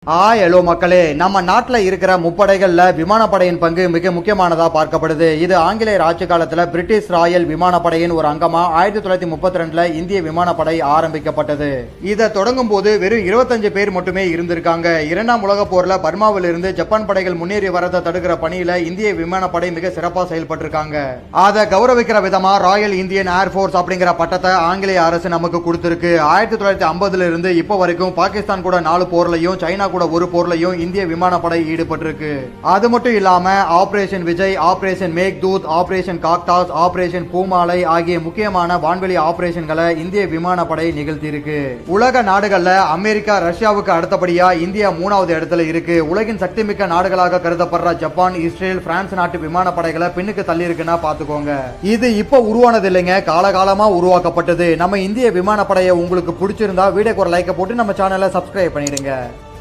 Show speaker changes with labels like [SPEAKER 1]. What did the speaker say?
[SPEAKER 1] Hello மக்களே, நம்ம நாட்டில் இருக்கிற முப்படைகள்ல விமானப்படையின் பங்கு மிக முக்கியமானதா பார்க்கப்படுது. இது ஆங்கிலேயர் ஆட்சி காலத்துல பிரிட்டிஷ் ராயல் விமானப்படையின் ஒரு அங்கமா 1932ல இந்திய விமானப்படை ஆரம்பிக்கப்பட்டது. இதை தொடங்கும் போது வெறும் 25 பேர் மட்டுமே இருந்திருக்காங்க. இரண்டாம் உலக போர்ல பர்மாவில் இருந்து ஜப்பான் படைகள் முன்னேறி வரதை தடுக்கிற பணியில இந்திய விமானப்படை மிக சிறப்பா செயல்பட்டிருக்காங்க. அதை கௌரவிக்கிற விதமா ராயல் இந்தியன் ஏர்போர்ஸ் அப்படிங்கிற பட்டத்தை ஆங்கிலேய அரசு நமக்கு கொடுத்திருக்கு. 1950ல இருந்து இப்போ வரைக்கும் பாகிஸ்தான் கூட 4 போர்லையும் சைனா கூட ஒரு போர்லையும் இந்திய விமானப்படை ஈடுபட்டிருக்கு. அது மட்டும் இல்லாம operation Vijay, operation Meghdoot, operation cactus, operation Poomalai ஆகிய முக்கியமான வான்வெளி ஆபரேஷன்களை இந்திய விமானப்படை நிகழ்த்தியிருக்கு. உலக நாடுகள்ல அமெரிக்கா, ரஷ்யாவுக்கு அடுத்தபடியா இந்தியா 3வது இடத்துல இருக்கு. உலகின் சக்தி மிக்க நாடுகளாக கருதப்படுற ஜப்பான், இஸ்ரேல், பிரான்ஸ் நாட்டு விமானப்படைகளை பின்னுக்கு தள்ளி இருக்குன்னா பாத்துக்கோங்க. இது இப்ப உருவானது இல்லைங்க, காலகாலமா உருவாக்கப்பட்டது. நம்ம இந்திய விமானப்படையை உங்களுக்கு பிடிச்சிருந்தா வீடியோக்கு ஒரு லைக் போட்டு நம்ம சேனலை சப்ஸ்கிரைப் பண்ணிடுங்க.